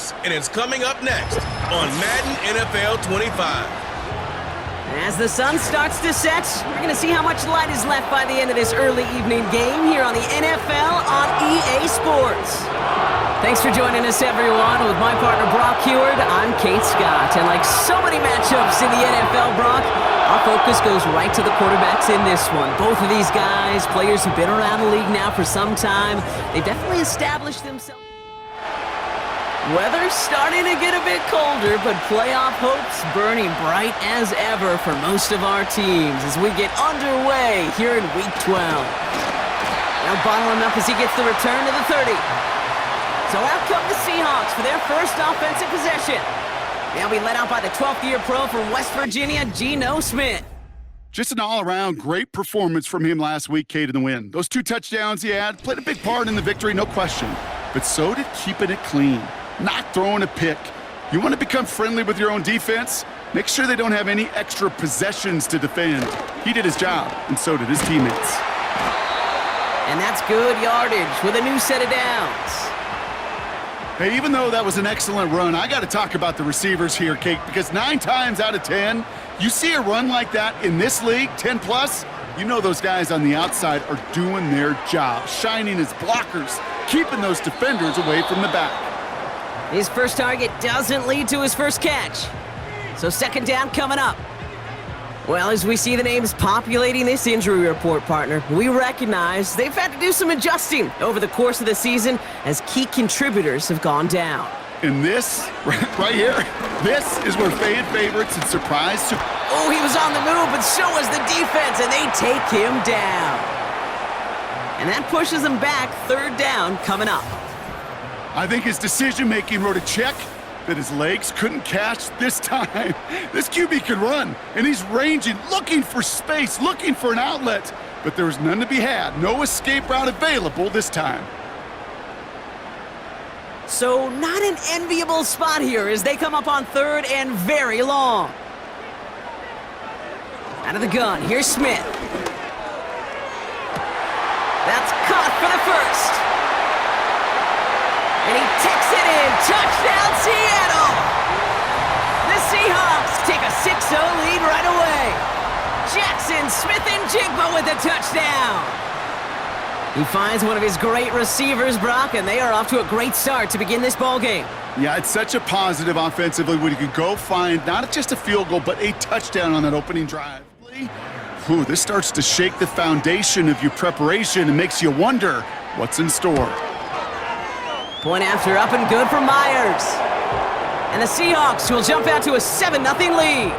Seahawks, and it's coming up next on Madden NFL 25. As the sun starts to set, we're going to see how much light is left by the end of this early evening game here on the NFL on EA Sports. Thanks for joining us, everyone. With my partner, Brock Heward, I'm Kate Scott. And like so many matchups in the NFL, Brock, our focus goes right to the quarterbacks in this one. Both of these guys, players who've been around the league now for some time, they've definitely established themselves. Weather's starting to get a bit colder, but playoff hopes burning bright as ever for most of our teams as we get underway here in Week 12. Now bottling up as he gets the return to the 30. So out come the Seahawks for their first offensive possession. They'll be led out by the 12th-year pro from West Virginia, Geno Smith. Just an all-around great performance from him last week, Kate, in the win. Those 2 touchdowns he had played a big part in the victory, no question. But so did keeping it clean. Not throwing a pick. You want to become friendly with your own defense? Make sure they don't have any extra possessions to defend. He did his job, and so did his teammates. And that's good yardage with a new set of downs. Hey, even though that was an excellent run, I got to talk about the receivers here, Kate, because 9 times out of 10, you see a run like that in this league, 10+, you know those guys on the outside are doing their job, shining as blockers, keeping those defenders away from the back. His first target doesn't lead to his first catch. So second down coming up. Well, as we see the names populating this injury report, partner, we recognize they've had to do some adjusting over the course of the season as key contributors have gone down. And this, right here, this is where fan favorites and surprise... Oh, he was on the move, but so was the defense, and they take him down. And that pushes him back, third down coming up. I think his decision-making wrote a check that his legs couldn't catch this time. This QB can run, and he's ranging, looking for space, looking for an outlet. But there was none to be had. No escape route available this time. So not an enviable spot here as they come up on third and very long. Out of the gun, here's Smith. That's caught for the first. And he takes it in. Touchdown, Seattle! The Seahawks take a 6-0 lead right away. Jackson Smith-Njigba with the touchdown. He finds one of his great receivers, Brock, and they are off to a great start to begin this ballgame. Yeah, it's such a positive offensively when you can go find not just a field goal, but a touchdown on that opening drive. Ooh, this starts to shake the foundation of your preparation and makes you wonder what's in store. Point after up and good for Myers. And the Seahawks will jump out to a 7-0 lead.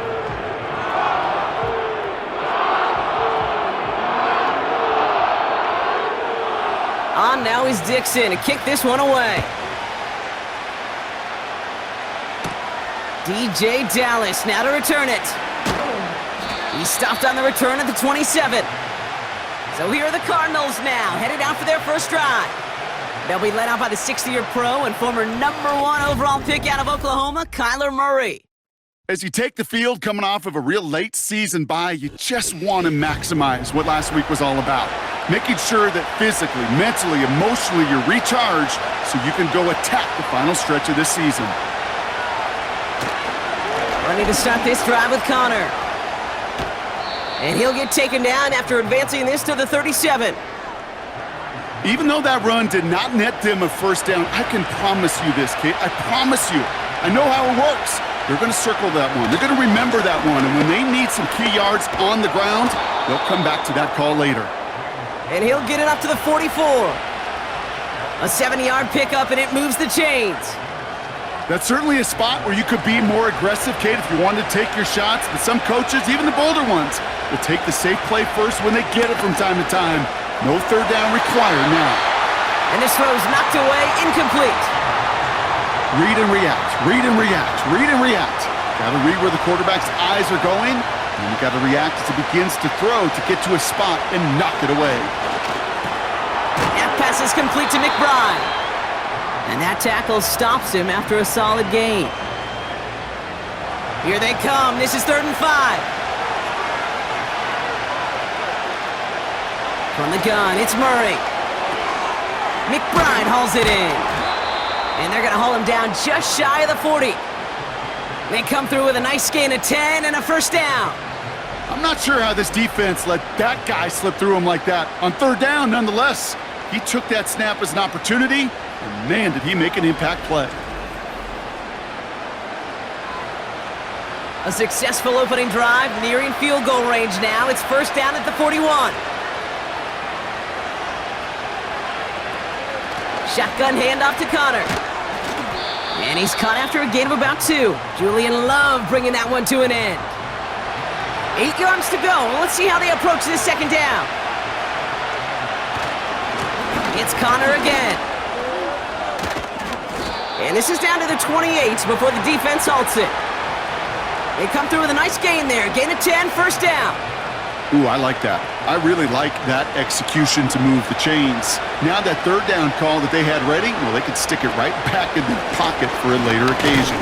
On now is Dixon to kick this one away. DJ Dallas now to return it. He stopped on the return at the 27. So here are the Cardinals now, headed out for their first drive. They'll be led out by the 60-year pro and former #1 overall pick out of Oklahoma, Kyler Murray. As you take the field coming off of a real late season bye, you just want to maximize what last week was all about. Making sure that physically, mentally, emotionally you're recharged so you can go attack the final stretch of this season. Ready to start this drive with Connor. And he'll get taken down after advancing this to the 37. Even though that run did not net them a first down, I can promise you this, Kate. I promise you. I know how it works. They're going to circle that one. They're going to remember that one. And when they need some key yards on the ground, they'll come back to that call later. And he'll get it up to the 44. A 70-yard pickup, and it moves the chains. That's certainly a spot where you could be more aggressive, Kate, if you wanted to take your shots. But some coaches, even the bolder ones, will take the safe play first when they get it from time to time. No third down required now. And this throw's knocked away, incomplete. Read and react, read and react, read and react. Got to read where the quarterback's eyes are going, and you got to react as he begins to throw to get to a spot and knock it away. That pass is complete to McBride. And that tackle stops him after a solid gain. Here they come. This is 3rd and 5. From the gun, it's Murray. McBride hauls it in. And they're going to haul him down just shy of the 40. They come through with a nice gain of 10 and a first down. I'm not sure how this defense let that guy slip through him like that. On third down, nonetheless, he took that snap as an opportunity, and man, did he make an impact play. A successful opening drive, nearing field goal range now. It's first down at the 41. Shotgun handoff to Connor. And he's caught after a gain of about 2. Julian Love bringing that one to an end. 8 yards to go. Let's see how they approach this second down. It's Connor again. And this is down to the 28 before the defense halts it. They come through with a nice gain there. Gain of 10, first down. Ooh, I like that. I really like that execution to move the chains. Now that third down call that they had ready, well, they could stick it right back in the pocket for a later occasion.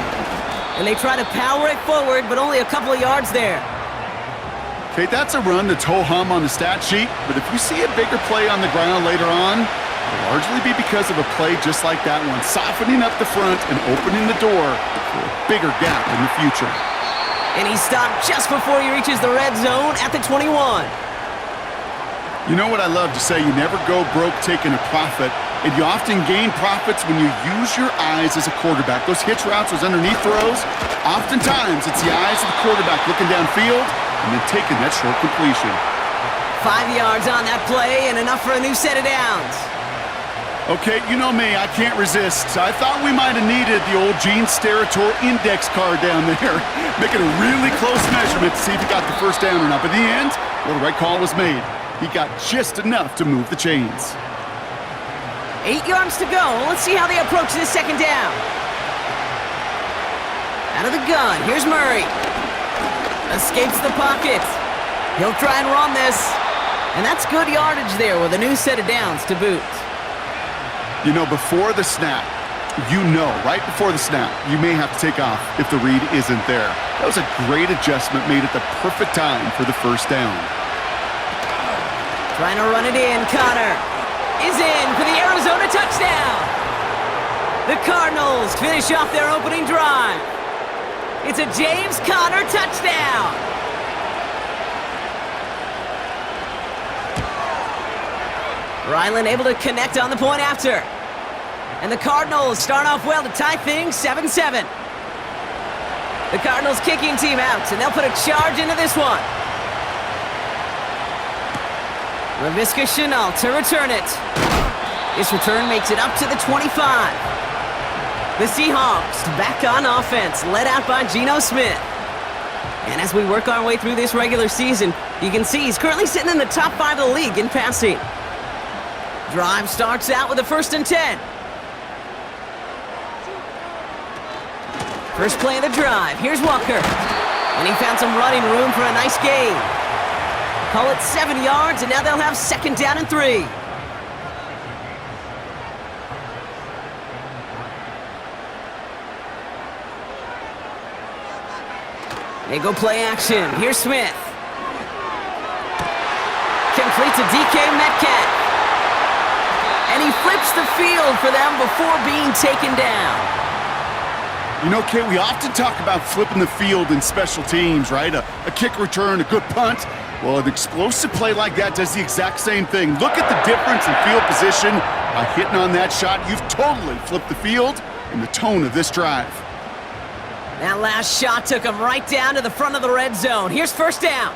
And they try to power it forward, but only a couple of yards there. Okay, that's a run that's ho-hum on the stat sheet, but if you see a bigger play on the ground later on, it'll largely be because of a play just like that one, softening up the front and opening the door for a bigger gap in the future. And he stopped just before he reaches the red zone at the 21. You know what I love to say? You never go broke taking a profit, and you often gain profits when you use your eyes as a quarterback. Those hitch routes, those underneath throws, oftentimes it's the eyes of the quarterback looking downfield and then taking that short completion. 5 yards on that play and enough for a new set of downs. Okay, you know me, I can't resist. I thought we might have needed the old Gene Steratore index card down there, making a really close measurement to see if he got the first down or not. But in the end, well, the right call was made. He got just enough to move the chains. 8 yards to go. Let's see how they approach this second down. Out of the gun, here's Murray. Escapes the pocket. He'll try and run this. And that's good yardage there with a new set of downs to boot. You know, before the snap, right before the snap, you may have to take off if the read isn't there. That was a great adjustment made at the perfect time for the first down. Trying to run it in, Connor is in for the Arizona touchdown. The Cardinals finish off their opening drive. It's a James Conner touchdown. Ryland able to connect on the point after. And the Cardinals start off well to tie things 7-7. The Cardinals kicking team out, and they'll put a charge into this one. Laviska Shenault to return it. This return makes it up to the 25. The Seahawks back on offense, led out by Geno Smith. And as we work our way through this regular season, you can see he's currently sitting in the top 5 of the league in passing. Drive starts out with a 1st and 10. First play of the drive. Here's Walker. And he found some running room for a nice gain. Call it 7 yards, and now they'll have 2nd down and 3. They go play action. Here's Smith. Complete to DK Metcalf. And he flips the field for them before being taken down. You know, Kate, we often talk about flipping the field in special teams, right? A kick return, a good punt. Well, an explosive play like that does the exact same thing. Look at the difference in field position. By hitting on that shot, you've totally flipped the field and the tone of this drive. That last shot took him right down to the front of the red zone. Here's 1st down.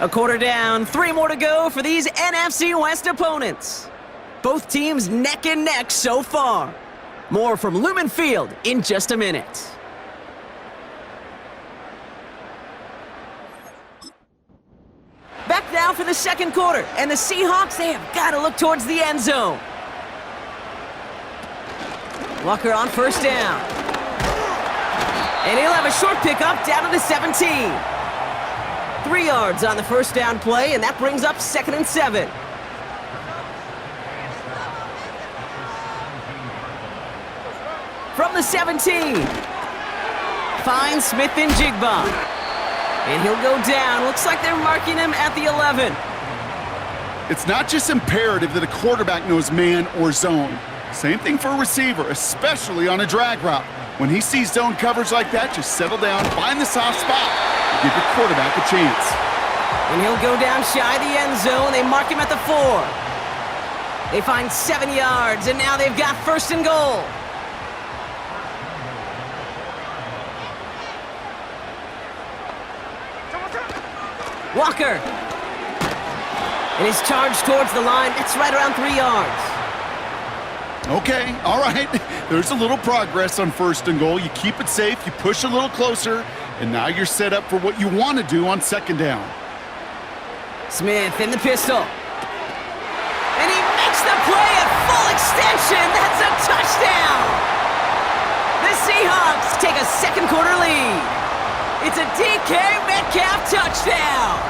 A quarter down, 3 more to go for these NFC West opponents. Both teams neck and neck so far. More from Lumen Field in just a minute. Back now for the 2nd quarter, and the Seahawks, they have got to look towards the end zone. Walker on 1st down. And he'll have a short pickup down to the 17. 3 yards on the 1st down play, and that brings up 2nd and 7. From the 17. Finds Smith and Jigba. And he'll go down. Looks like they're marking him at the 11. It's not just imperative that a quarterback knows man or zone. Same thing for a receiver, especially on a drag route. When he sees zone coverage like that, just settle down, find the soft spot, and give your quarterback a chance. And he'll go down shy of the end zone. They mark him at the 4. They find 7 yards, and now they've got 1st and goal. Walker. And his charge towards the line. That's right around 3 yards. Okay, all right. There's a little progress on 1st and goal. You keep it safe, you push a little closer, and now you're set up for what you want to do on 2nd down. Smith in the pistol. And he makes the play at full extension. That's a touchdown. The Seahawks take a 2nd quarter lead. It's a DK Metcalf touchdown.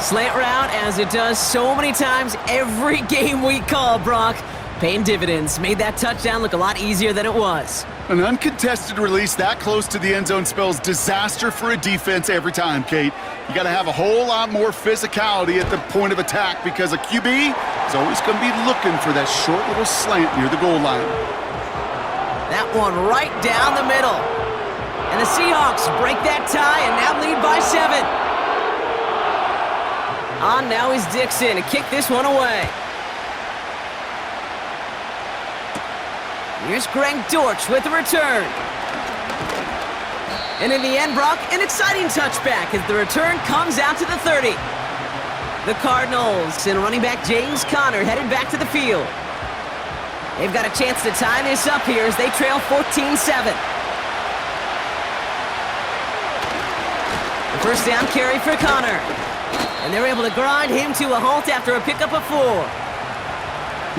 Slant route, as it does so many times every game we call, Brock. Paying dividends. Made that touchdown look a lot easier than it was. An uncontested release that close to the end zone spells disaster for a defense every time, Kate. You got to have a whole lot more physicality at the point of attack because a QB is always going to be looking for that short little slant near the goal line. That one right down the middle. And the Seahawks break that tie and now lead by 7. On now is Dixon to kick this one away. Here's Greg Dortch with the return. And in the end, Brock, an exciting touchback as the return comes out to the 30. The Cardinals and running back James Conner headed back to the field. They've got a chance to tie this up here as they trail 14-7. The 1st down carry for Conner. And they're able to grind him to a halt after a pickup of 4.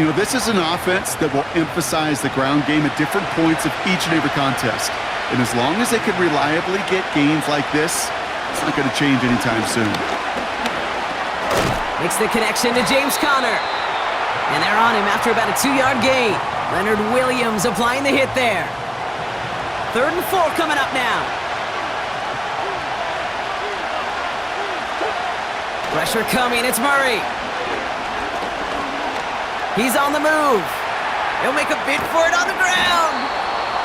You know, this is an offense that will emphasize the ground game at different points of each and every contest. And as long as they can reliably get gains like this, it's not going to change anytime soon. Makes the connection to James Conner. And they're on him after about a 2-yard gain. Leonard Williams applying the hit there. 3rd and 4 coming up now. Pressure coming, it's Murray. He's on the move. He'll make a bid for it on the ground.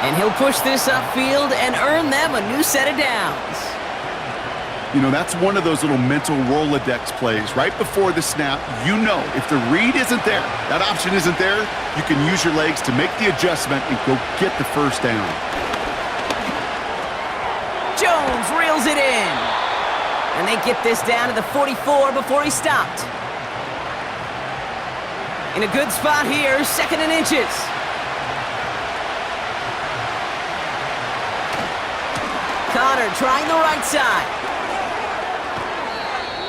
And he'll push this upfield and earn them a new set of downs. You know, that's one of those little mental Rolodex plays. Right before the snap, you know if the read isn't there, that option isn't there, you can use your legs to make the adjustment and go get the 1st down. Jones reels it in. And they get this down to the 44 before he stopped. In a good spot here, 2nd and inches. Conner trying the right side.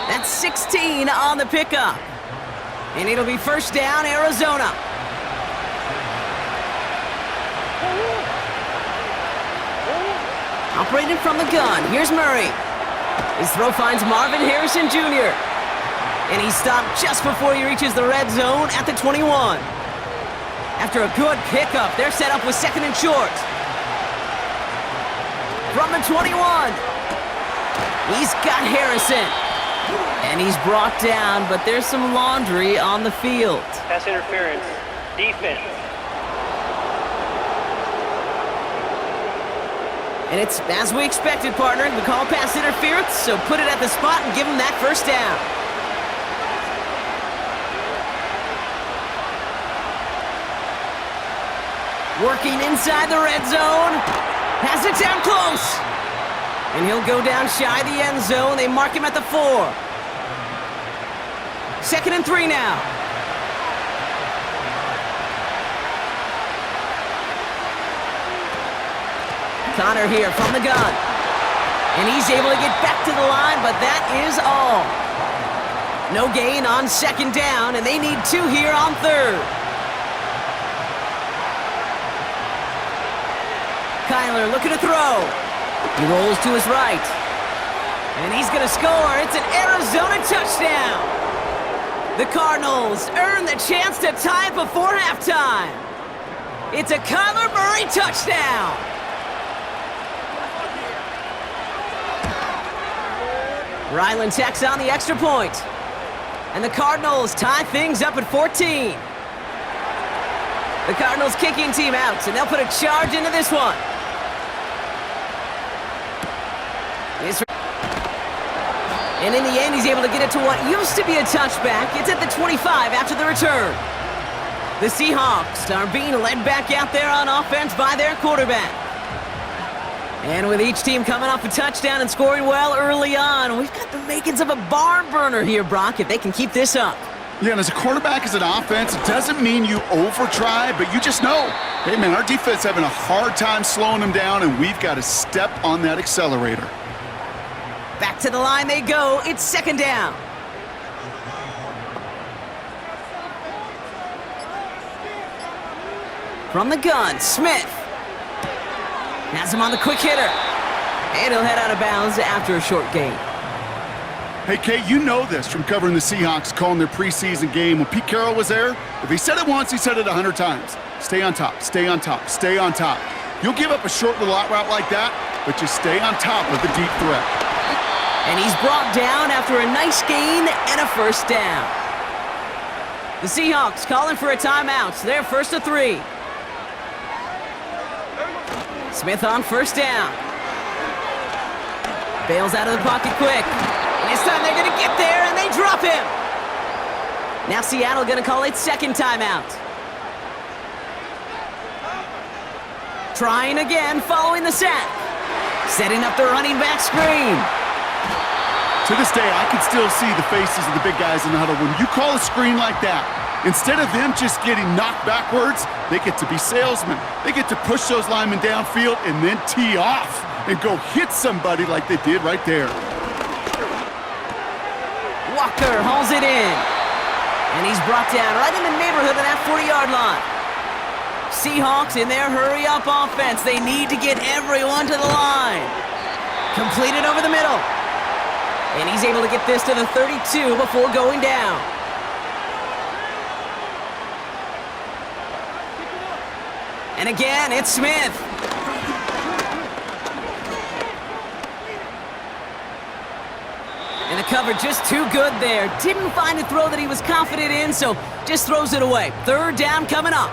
That's 16 on the pickup. And it'll be 1st down, Arizona. Operating from the gun, here's Murray. His throw finds Marvin Harrison Jr. And he's stopped just before he reaches the red zone at the 21. After a good pickup, they're set up with 2nd and short. From the 21. He's got Harrison. And he's brought down, but there's some laundry on the field. Pass interference. Defense. And it's as we expected, partner. We call pass interference, so put it at the spot and give him that 1st down. Working inside the red zone. Has it down close. And he'll go down shy of the end zone. They mark him at the 4. 2nd and 3 now. Conner here from the gun. And he's able to get back to the line, but that is all. No gain on 2nd down, and they need 2 here on 3rd. Kyler looking to throw. He rolls to his right. And he's going to score. It's an Arizona touchdown. The Cardinals earn the chance to tie it before halftime. It's a Kyler Murray touchdown. Ryland tacks on the extra point. And the Cardinals tie things up at 14. The Cardinals kicking team out, and they'll put a charge into this one. And in the end, he's able to get it to what used to be a touchback. It's at the 25 after the return. The Seahawks are being led back out there on offense by their quarterback. And with each team coming off a touchdown and scoring well early on, we've got the makings of a barn burner here, Brock, if they can keep this up. Yeah, and as a quarterback, as an offense, it doesn't mean you over-try, but you just know, hey, man, our defense having a hard time slowing them down, and we've got to step on that accelerator. Back to the line they go. It's second down. From the gun, Smith. Has him on the quick hitter. And he'll head out of bounds after a short gain. Hey, Kate, you know this from covering the Seahawks, calling their preseason game. When Pete Carroll was there, if he said it once, he said it 100 times. Stay on top, stay on top, stay on top. You'll give up a short little out route like that, but just stay on top of the deep threat. And he's brought down after a nice gain and a first down. The Seahawks calling for a timeout. They're first to 3. Smith on first down. Bails out of the pocket quick. And this time they're going to get there, and they drop him. Now Seattle going to call its second timeout. Trying again following the sack. Setting up the running back screen. To this day, I can still see the faces of the big guys in the huddle. When you call a screen like that, instead of them just getting knocked backwards, they get to be salesmen. They get to push those linemen downfield and then tee off and go hit somebody like they did right there. Walker hauls it in. And he's brought down right in the neighborhood of that 40-yard line. Seahawks in their hurry-up offense. They need to get everyone to the line. Completed over the middle. And he's able to get this to the 32 before going down. And again, it's Smith. And the cover just too good there. Didn't find a throw that he was confident in, so just throws it away. Third down coming up.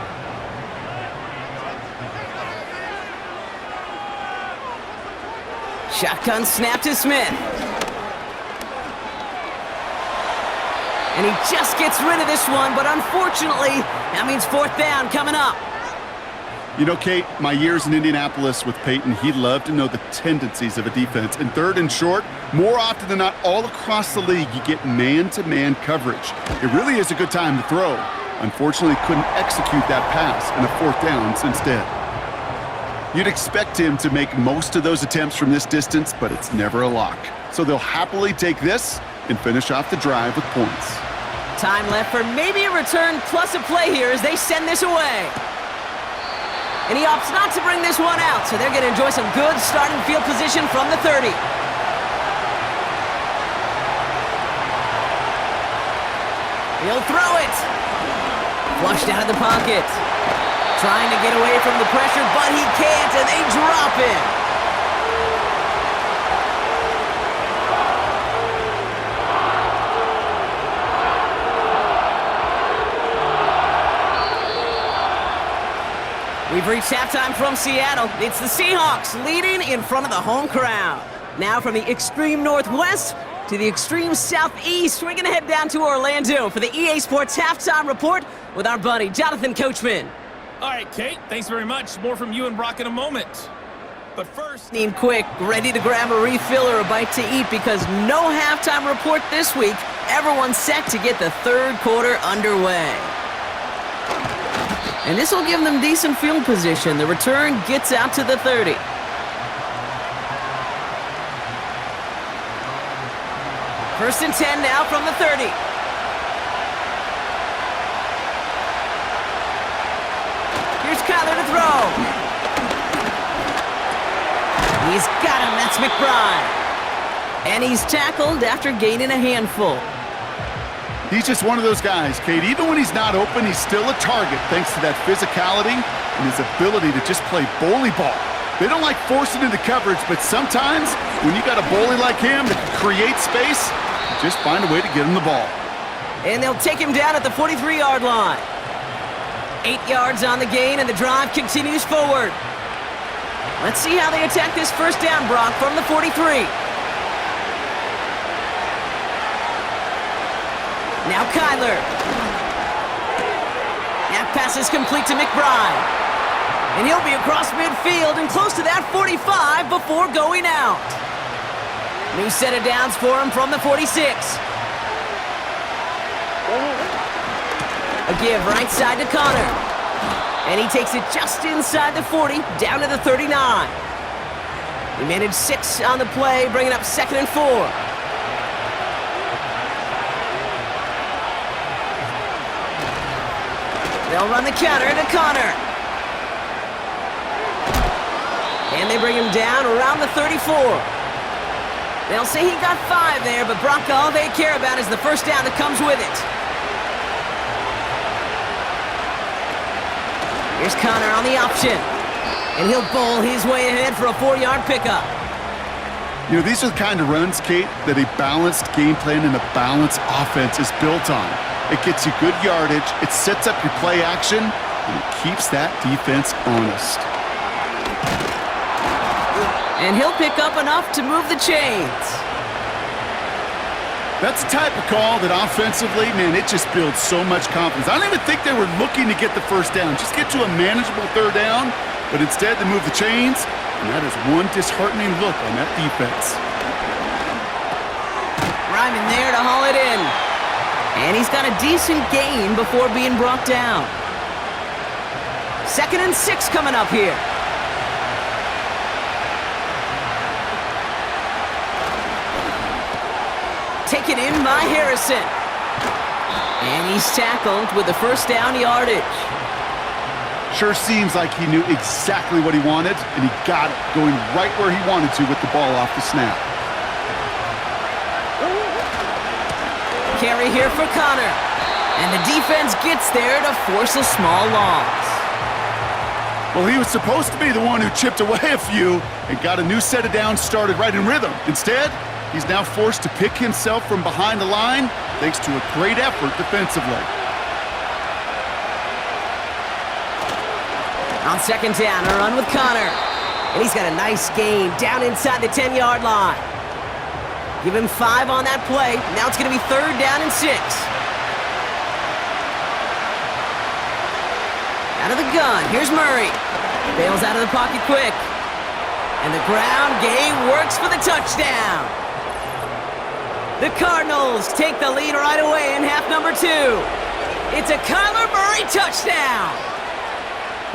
Shotgun snap to Smith. And he just gets rid of this one, but unfortunately, that means fourth down coming up. You know, Kate, my years in Indianapolis with Peyton, he loved to know the tendencies of a defense. And third and short, more often than not, all across the league, you get man-to-man coverage. It really is a good time to throw. Unfortunately, couldn't execute that pass and a fourth down instead. You'd expect him to make most of those attempts from this distance, but it's never a lock. So they'll happily take this and finish off the drive with points. Time left for maybe a return plus a play here as they send this away. And he opts not to bring this one out, so they're going to enjoy some good starting field position from the 30. He'll throw it. Flushed out of the pocket. Trying to get away from the pressure, but he can't, and they drop him. We've reached halftime from Seattle. It's the Seahawks leading in front of the home crowd. Now from the extreme northwest to the extreme southeast, we're going to head down to Orlando for the EA Sports Halftime Report with our buddy Jonathan Coachman. All right, Kate, thanks very much. More from you and Brock in a moment. But first... Need quick, ready to grab a refill or a bite to eat because no halftime report this week. Everyone's set to get the third quarter underway. And this will give them decent field position. The return gets out to the 30. First and 10 now from the 30. Here's Kyler to throw. He's got him. That's McBride. And he's tackled after gaining a handful. He's just one of those guys, Kate. Even when he's not open, he's still a target thanks to that physicality and his ability to just play bully ball. They don't like forcing into coverage, but sometimes when you got a bully like him that can create space, you just find a way to get him the ball. And they'll take him down at the 43-yard line. 8 yards on the gain, and the drive continues forward. Let's see how they attack this first down, Brock, from the 43. Now Kyler. That pass is complete to McBride. And he'll be across midfield and close to that 45 before going out. New set of downs for him from the 46. A give right side to Connor. And he takes it just inside the 40, down to the 39. He managed 6 on the play, bringing up 2nd and 4. They'll run the counter to Connor. And they bring him down around the 34. They'll say he got 5 there, but Brock, all they care about is the first down that comes with it. Here's Connor on the option. And he'll bowl his way ahead for a 4-yard pickup. You know, these are the kind of runs, Kate, that a balanced game plan and a balanced offense is built on. It gets you good yardage, it sets up your play action, and it keeps that defense honest. And he'll pick up enough to move the chains. That's the type of call that offensively, man, it just builds so much confidence. I don't even think they were looking to get the first down. Just get to a manageable 3rd down, but instead they move the chains, and that is one disheartening look on that defense. Ryman there to haul it in. And he's got a decent gain before being brought down. 2nd and 6 coming up here. Taken in by Harrison. And he's tackled with the first down yardage. Sure seems like he knew exactly what he wanted, and he got it, going right where he wanted to with the ball off the snap. Carry here for Connor. And the defense gets there to force a small loss. Well, he was supposed to be the one who chipped away a few and got a new set of downs started right in rhythm. Instead, he's now forced to pick himself from behind the line thanks to a great effort defensively. On 2nd down, a run with Connor. And he's got a nice gain down inside the 10-yard line. Give him 5 on that play. Now it's going to be 3rd down and 6. Out of the gun, here's Murray. Bails out of the pocket quick. And the ground game works for the touchdown. The Cardinals take the lead right away in half number 2. It's a Kyler Murray touchdown.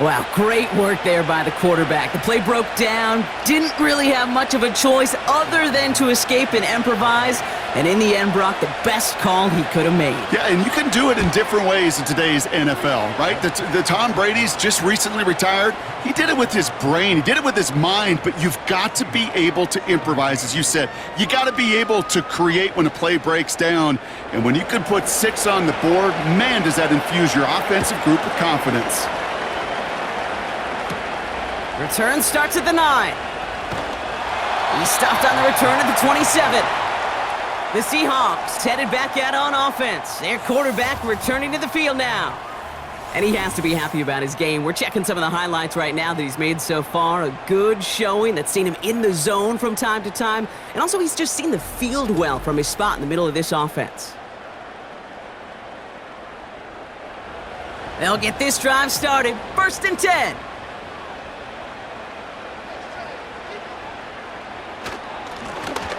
Wow, great work there by the quarterback. The play broke down, didn't really have much of a choice other than to escape and improvise, and in the end, Brock, the best call he could have made. Yeah, and you can do it in different ways in today's NFL, right? The Tom Brady's just recently retired. He did it with his brain. He did it with his mind, but you've got to be able to improvise, as you said. You got to be able to create when a play breaks down, and when you can put 6 on the board, man, does that infuse your offensive group with confidence. Return starts at the 9. He stopped on the return at the 27. The Seahawks headed back out on offense. Their quarterback returning to the field now. And he has to be happy about his game. We're checking some of the highlights right now that he's made so far. A good showing that's seen him in the zone from time to time. And also he's just seen the field well from his spot in the middle of this offense. They'll get this drive started. 1st and 10.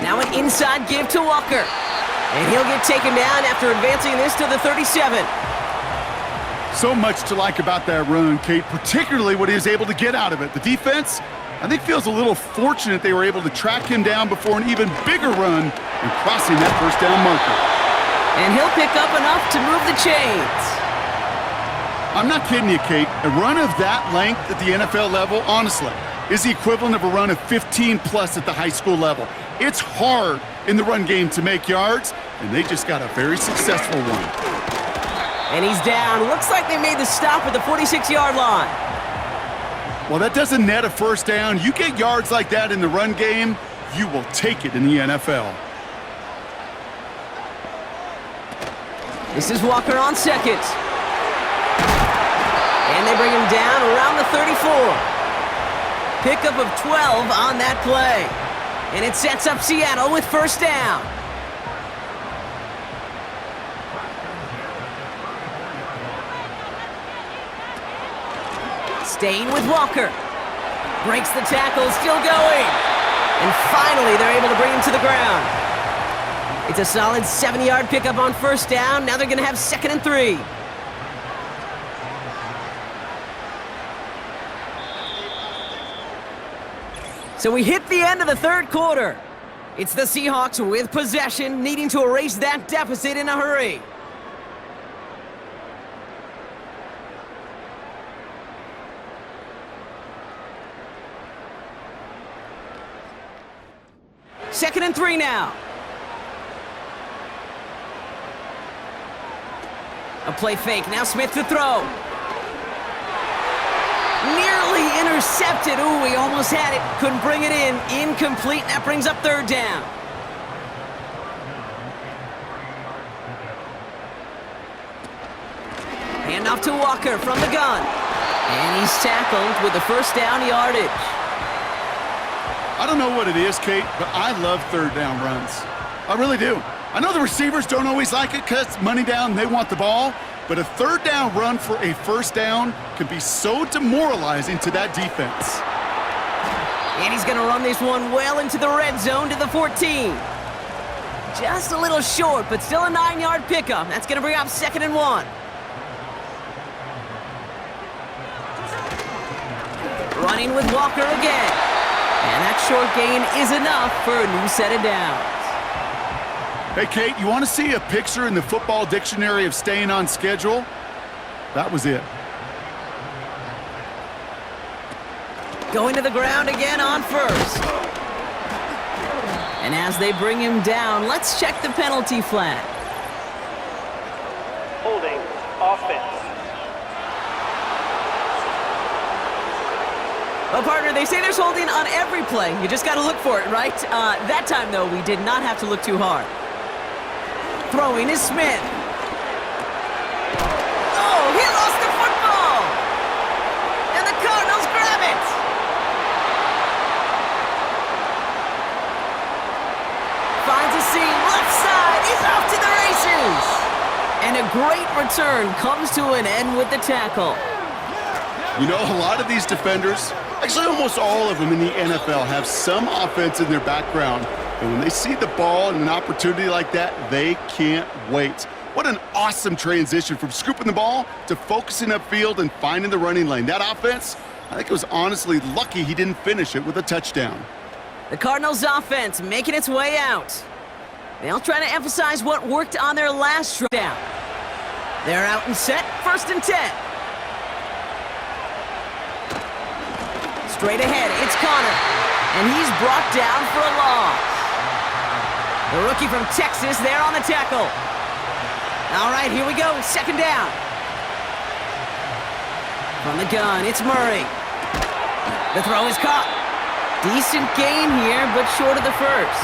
Now an inside give to Walker. And he'll get taken down after advancing this to the 37. So much to like about that run, Kate, particularly what he was able to get out of it. The defense, I think, feels a little fortunate they were able to track him down before an even bigger run and crossing that first down marker. And he'll pick up enough to move the chains. I'm not kidding you, Kate. A run of that length at the NFL level, honestly, is the equivalent of a run of 15-plus at the high school level. It's hard in the run game to make yards, and they just got a very successful one. And he's down. Looks like they made the stop at the 46-yard line. Well, that doesn't net a first down. You get yards like that in the run game, you will take it in the NFL. This is Walker on second. And they bring him down around the 34. Pickup of 12 on that play. And it sets up Seattle with first down. Staying with Walker. Breaks the tackle, still going. And finally, they're able to bring him to the ground. It's a solid 70-yard pickup on first down. Now they're going to have 2nd and 3. So we hit the end of the third quarter. It's the Seahawks with possession, needing to erase that deficit in a hurry. Second and 3 now. A play fake. Now Smith to throw. Nearly intercepted. Ooh, he almost had it. Couldn't bring it in. Incomplete. That brings up third down. Handoff to Walker from the gun. And he's tackled with the first down yardage. I don't know what it is, Kate, but I love third down runs. I really do. I know the receivers don't always like it because money down, they want the ball. But a third down run for a first down can be so demoralizing to that defense. And he's going to run this one well into the red zone to the 14. Just a little short, but still a 9-yard pickup. That's going to bring up 2nd and 1. Running with Walker again. And that short gain is enough for a new set of downs. Hey, Kate, you want to see a picture in the football dictionary of staying on schedule? That was it. Going to the ground again on first. And as they bring him down, let's check the penalty flag. Holding, offense. Well, partner, they say there's holding on every play. You just got to look for it, right? That time, though, we did not have to look too hard. Throwing is Smith. Oh, he lost the football! And the Cardinals grab it! Finds a seam, left side, he's off to the races! And a great return comes to an end with the tackle. You know, a lot of these defenders, actually almost all of them in the NFL, have some offense in their background. And when they see the ball and an opportunity like that, they can't wait. What an awesome transition from scooping the ball to focusing upfield and finding the running lane. That offense, I think it was honestly lucky he didn't finish it with a touchdown. The Cardinals offense making its way out. They'll try to emphasize what worked on their last down. They're out and set, 1st and 10. Straight ahead, it's Connor. And he's brought down for a loss. The rookie from Texas there on the tackle. All right, here we go, 2nd down. From the gun, it's Murray. The throw is caught. Decent gain here, but short of the first.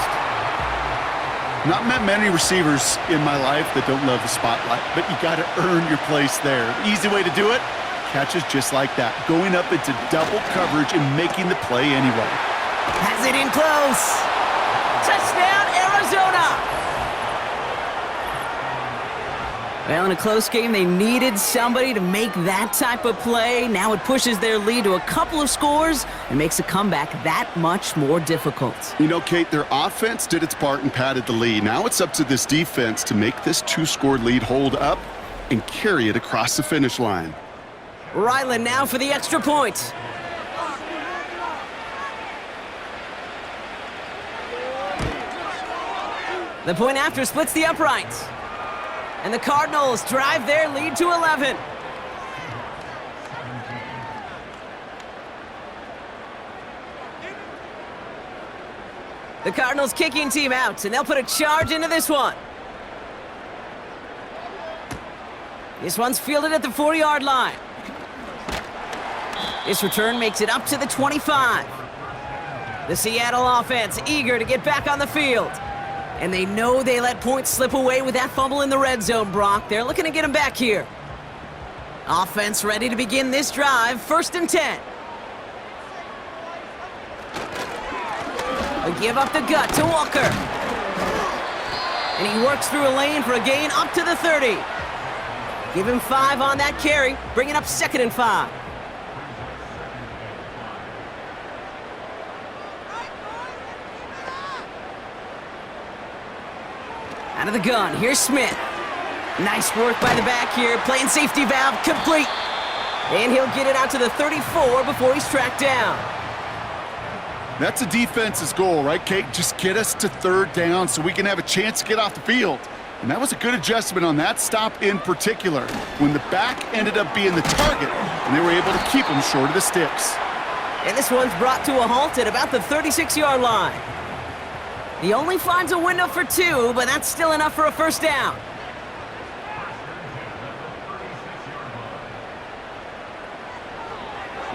Not met many receivers in my life that don't love the spotlight, but you got to earn your place there. The easy way to do it, catches just like that, going up into double coverage and making the play anyway. Has it in close. Touchdown, Arizona! Well, in a close game, they needed somebody to make that type of play. Now it pushes their lead to a couple of scores and makes a comeback that much more difficult. You know, Kate, their offense did its part and padded the lead. Now it's up to this defense to make this 2-score lead hold up and carry it across the finish line. Ryland now for the extra point. The point after splits the uprights. And the Cardinals drive their lead to 11. The Cardinals kicking team out, and they'll put a charge into this one. This one's fielded at the 40-yard line. This return makes it up to the 25. The Seattle offense eager to get back on the field. And they know they let points slip away with that fumble in the red zone, Brock. They're looking to get him back here. Offense ready to begin this drive. 1st and 10. They give up the gut to Walker. And he works through a lane for a gain up to the 30. Give him 5 on that carry. Bring it up 2nd and 5. Out of the gun, here's Smith. Nice work by the back here, playing safety valve, complete. And he'll get it out to the 34 before he's tracked down. That's a defense's goal, right, Kate? Just get us to 3rd down so we can have a chance to get off the field. And that was a good adjustment on that stop in particular, when the back ended up being the target, and they were able to keep him short of the sticks. And this one's brought to a halt at about the 36-yard line. He only finds a window for 2, but that's still enough for a 1st down.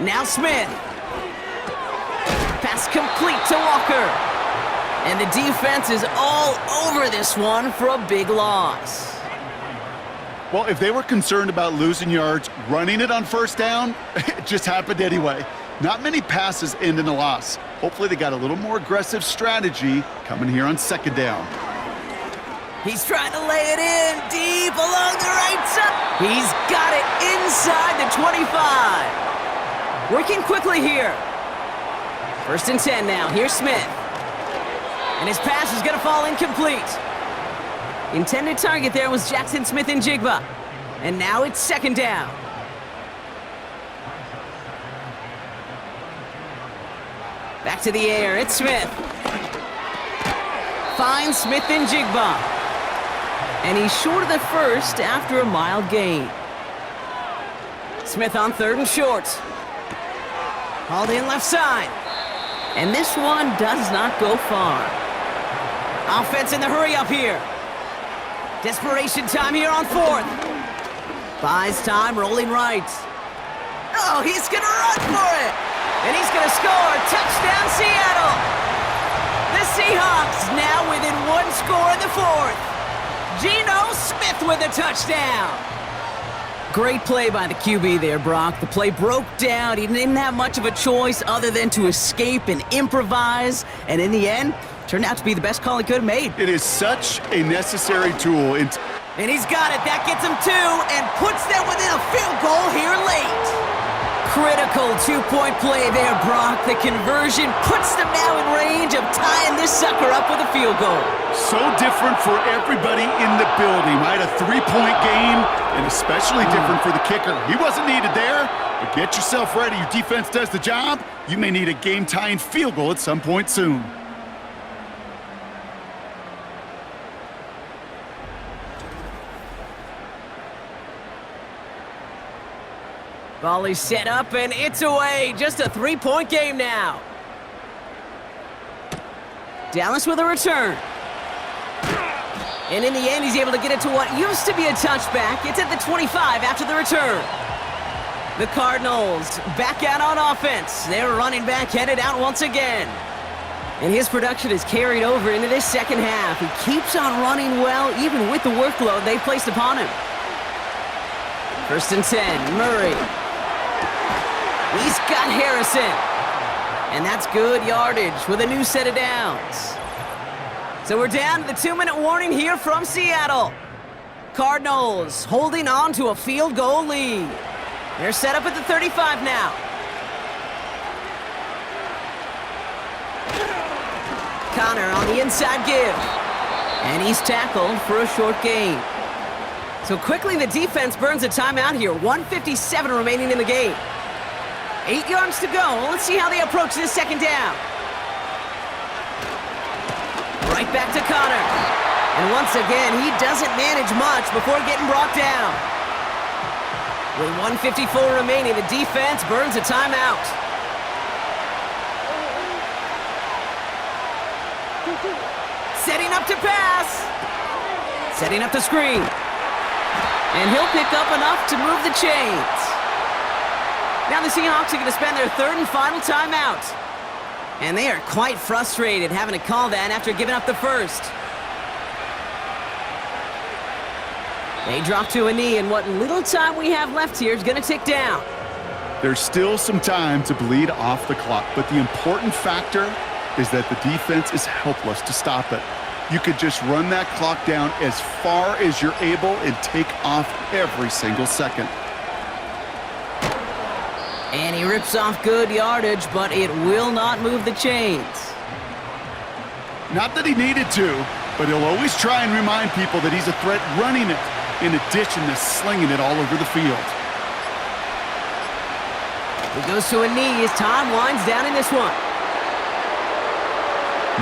Now Smith. Pass complete to Walker. And the defense is all over this one for a big loss. Well, if they were concerned about losing yards, running it on 1st down, it just happened anyway. Not many passes end in a loss. Hopefully they got a little more aggressive strategy coming here on 2nd down. He's trying to lay it in deep along the right side. He's got it inside the 25. Working quickly here. 1st and 10 now. Here's Smith. And his pass is going to fall incomplete. Intended target there was Jackson Smith-Njigba. And now it's 2nd down. Back to the air, it's Smith. Finds Smith-Njigba. And he's short of the 1st after a mild gain. Smith on 3rd and short. Hauled in left side. And this one does not go far. Offense in the hurry up here. Desperation time here on 4th. Buys time, rolling right. Oh, he's gonna run for it. And he's gonna score. Touchdown, Seattle. The Seahawks now within 1 score in the 4th. Geno Smith with a touchdown. Great play by the QB there, Brock. The play broke down. He didn't have much of a choice other than to escape and improvise. And in the end, turned out to be the best call he could have made. It is such a necessary tool. And he's got it. That gets him 2 and puts them within a field goal here late. Critical 2-point play there, Brock. The conversion puts them now in range of tying this sucker up with a field goal. So different for everybody in the building, right? A 3-point game, and especially different for the kicker. He wasn't needed there, but get yourself ready. Your defense does the job. You may need a game-tying field goal at some point soon. Volley set up, and it's away. Just a 3-point game now. Dallas with a return. And in the end, he's able to get it to what used to be a touchback. It's at the 25 after the return. The Cardinals back out on offense. Their running back headed out once again. And his production is carried over into this 2nd half. He keeps on running well, even with the workload they placed upon him. 1st and 10, Murray. He's got Harrison. And that's good yardage with a new set of downs. So we're down to the 2-minute warning here from Seattle. Cardinals holding on to a field goal lead. They're set up at the 35 now. Connor on the inside give. And he's tackled for a short gain. So quickly the defense burns a timeout here. 1:57 remaining in the game. 8 yards to go. Let's see how they approach this 2nd down. Right back to Connor. And once again, he doesn't manage much before getting brought down. With 1:54 remaining, the defense burns a timeout. Setting up to pass. Setting up the screen. And he'll pick up enough to move the chains. Now the Seahawks are going to spend their 3rd and final timeout. And they are quite frustrated having to call that after giving up the 1st. They drop to a knee, and what little time we have left here is going to tick down. There's still some time to bleed off the clock, but the important factor is that the defense is helpless to stop it. You could just run that clock down as far as you're able and take off every single second. And he rips off good yardage, but it will not move the chains. Not that he needed to, but he'll always try and remind people that he's a threat running it, in addition to slinging it all over the field. He goes to a knee as time winds down in this one.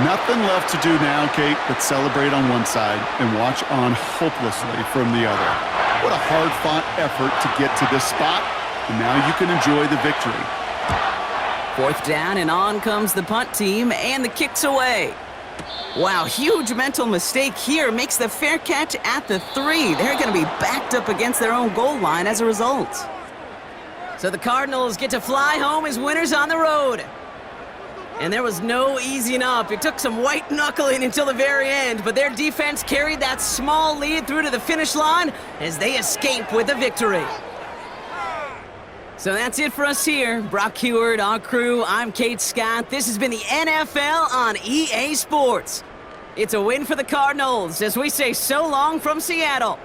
Nothing left to do now, Kate, but celebrate on one side and watch on hopelessly from the other. What a hard-fought effort to get to this spot, and now you can enjoy the victory. 4th down, and on comes the punt team, and the kick's away. Wow, huge mental mistake here. Makes the fair catch at the 3. They're going to be backed up against their own goal line as a result. So the Cardinals get to fly home as winners on the road. And there was no easing up. It took some white knuckling until the very end, but their defense carried that small lead through to the finish line as they escape with a victory. So that's it for us here. Brock Heward, our crew, I'm Kate Scott. This has been the NFL on EA Sports. It's a win for the Cardinals as we say so long from Seattle.